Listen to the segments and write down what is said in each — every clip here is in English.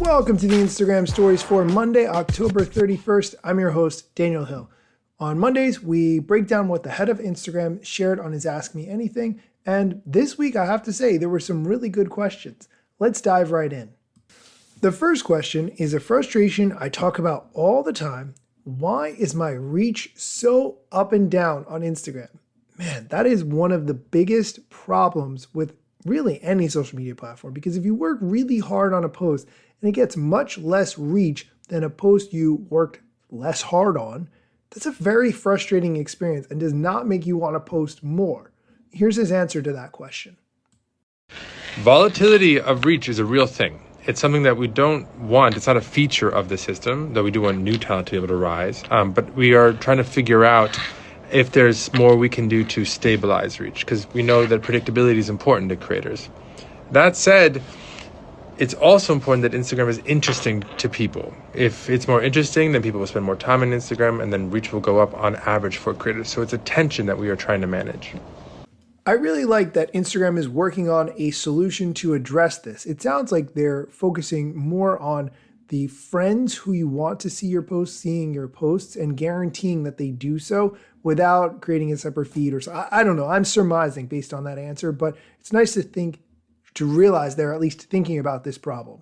Welcome to the Instagram Stories for Monday, October 31st. I'm your host, Daniel Hill. On Mondays, we break down what the head of Instagram shared on his Ask Me Anything. And this week, I have to say, there were some really good questions. Let's dive right in. The first question is a frustration I talk about all the time. Why is my reach so up and down on Instagram? Man, that is one of the biggest problems with really any social media platform, because if you work really hard on a post and it gets much less reach than a post you worked less hard on, that's a very frustrating experience and does not make you want to post more. Here's his answer to that question. Volatility of reach is a real thing. It's something that we don't want. It's not a feature of the system, though we do want new talent to be able to rise. But we are trying to figure out if there's more we can do to stabilize reach, because we know that predictability is important to creators. That said, it's also important that Instagram is interesting to people. If it's more interesting, then people will spend more time on Instagram, and then reach will go up on average for creators. So it's a tension that we are trying to manage. I really like that Instagram is working on a solution to address this. It sounds like they're focusing more on the friends who you want to see your posts, seeing your posts, and guaranteeing that they do so without creating a separate feed or so. I don't know. I'm surmising based on that answer, but it's nice to realize they're at least thinking about this problem.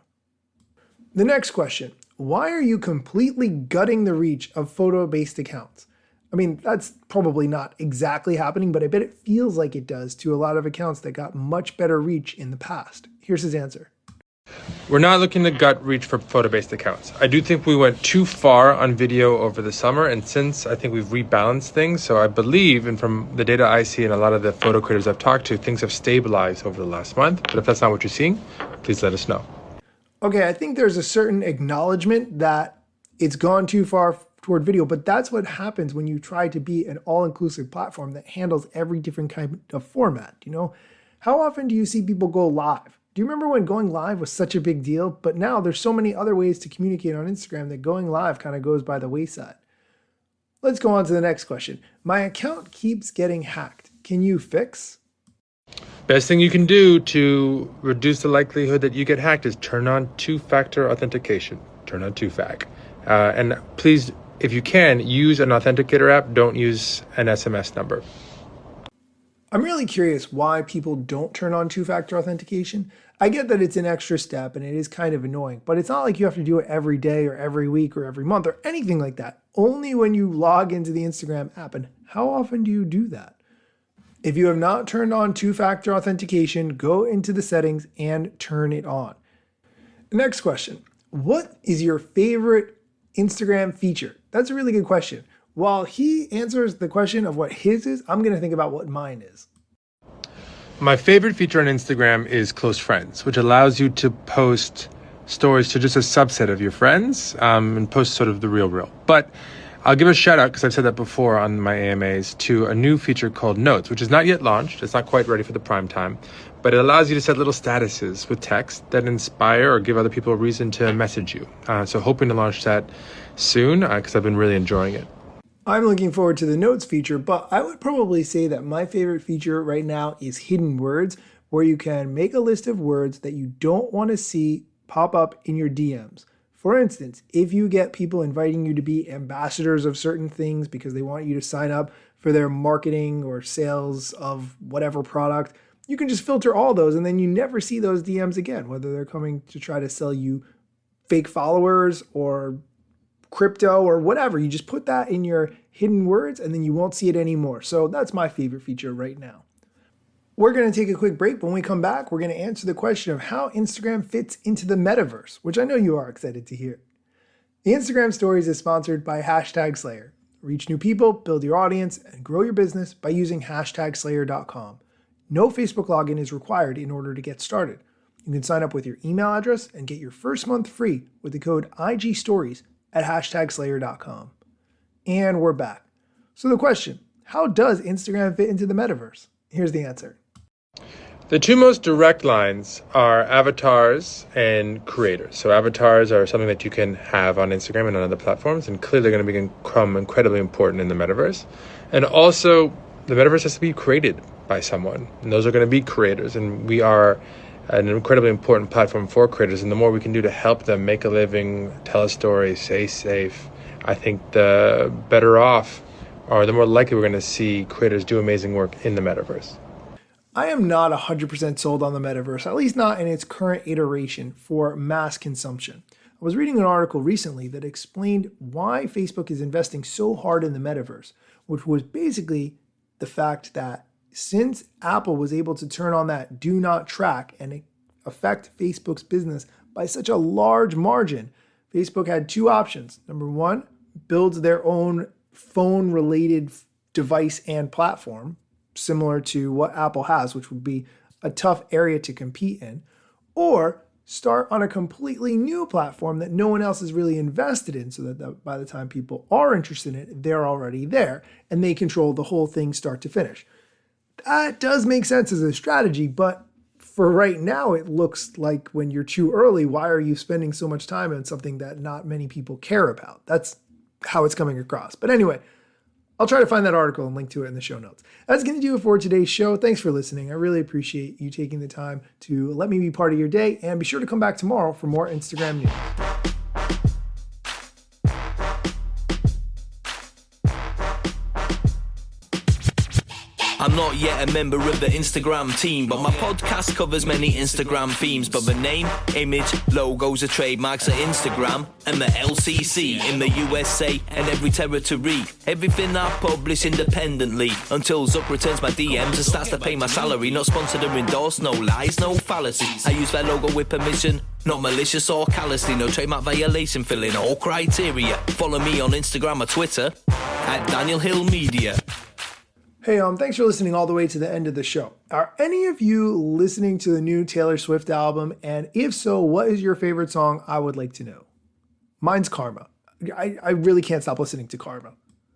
The next question, why are you completely gutting the reach of photo-based accounts? I mean, that's probably not exactly happening, but I bet it feels like it does to a lot of accounts that got much better reach in the past. Here's his answer. We're not looking to gut reach for photo-based accounts. I do think we went too far on video over the summer, and since I think we've rebalanced things, so I believe, and from the data I see and a lot of the photo creators I've talked to, things have stabilized over the last month. But if that's not what you're seeing, please let us know. Okay, I think there's a certain acknowledgement that it's gone too far toward video, but that's what happens when you try to be an all-inclusive platform that handles every different kind of format. You know, how often do you see people go live? Do you remember when going live was such a big deal? But now there's so many other ways to communicate on Instagram that going live kind of goes by the wayside. Let's go on to the next question. My account keeps getting hacked. Can you fix? Best thing you can do to reduce the likelihood that you get hacked is turn on two-factor authentication. Turn on two-fac. And please, if you can, use an authenticator app. Don't use an SMS number. I'm really curious why people don't turn on two-factor authentication. I get that it's an extra step and it is kind of annoying, but it's not like you have to do it every day or every week or every month or anything like that. Only when you log into the Instagram app. And how often do you do that? If you have not turned on two-factor authentication, go into the settings and turn it on. Next question. What is your favorite Instagram feature? That's a really good question. While he answers the question of what his is, I'm going to think about what mine is. My favorite feature on Instagram is Close Friends, which allows you to post stories to just a subset of your friends and post sort of the real. But I'll give a shout out, because I've said that before on my AMAs, to a new feature called Notes, which is not yet launched. It's not quite ready for the prime time, but it allows you to set little statuses with text that inspire or give other people a reason to message you. So hoping to launch that soon, because I've been really enjoying it. I'm looking forward to the Notes feature, but I would probably say that my favorite feature right now is Hidden Words, where you can make a list of words that you don't want to see pop up in your DMs. For instance, if you get people inviting you to be ambassadors of certain things because they want you to sign up for their marketing or sales of whatever product, you can just filter all those and then you never see those DMs again, whether they're coming to try to sell you fake followers or crypto or whatever. You just put that in your hidden words and then you won't see it anymore. So that's my favorite feature right now. We're going to take a quick break. When we come back, we're going to answer the question of how Instagram fits into the metaverse, which I know you are excited to hear. The Instagram Stories is sponsored by #Slayer. Reach new people, build your audience, and grow your business by using #Slayer.com. No Facebook login is required in order to get started. You can sign up with your email address and get your first month free with the code IGStories at #Slayer.com. And we're back. So the question, how does Instagram fit into the metaverse? Here's the answer. The two most direct lines are avatars and creators. So avatars are something that you can have on Instagram and on other platforms, and clearly they're going to become incredibly important in the metaverse. And also, the metaverse has to be created by someone, and those are going to be creators. And we are an incredibly important platform for creators, and the more we can do to help them make a living, tell a story, stay safe, I think the better off, or the more likely we're going to see creators do amazing work in the metaverse. I am not 100% sold on the metaverse, at least not in its current iteration for mass consumption. I was reading an article recently that explained why Facebook is investing so hard in the metaverse, which was basically the fact that since Apple was able to turn on that do not track and affect Facebook's business by such a large margin, Facebook had two options. Number one, build their own phone-related device and platform, similar to what Apple has, which would be a tough area to compete in, or start on a completely new platform that no one else is really invested in, so that by the time people are interested in it, they're already there and they control the whole thing start to finish. That does make sense as a strategy, but for right now, it looks like when you're too early, why are you spending so much time on something that not many people care about? That's how it's coming across. But anyway, I'll try to find that article and link to it in the show notes. That's going to do it for today's show. Thanks for listening. I really appreciate you taking the time to let me be part of your day, and be sure to come back tomorrow for more Instagram news. I'm not yet a member of the Instagram team, but my podcast covers many Instagram themes. But the name, image, logos are trademarks of Instagram and the LCC in the USA and every territory. Everything I publish independently until Zuck returns my DMs and starts to pay my salary. Not sponsored or endorsed, no lies, no fallacies. I use their logo with permission, not malicious or callously. No trademark violation, filling all criteria. Follow me on Instagram or Twitter at Daniel Hill Media. Hey, thanks for listening all the way to the end of the show. Are any of you listening to the new Taylor Swift album? And if so, what is your favorite song? I would like to know. Mine's Karma. I really can't stop listening to Karma.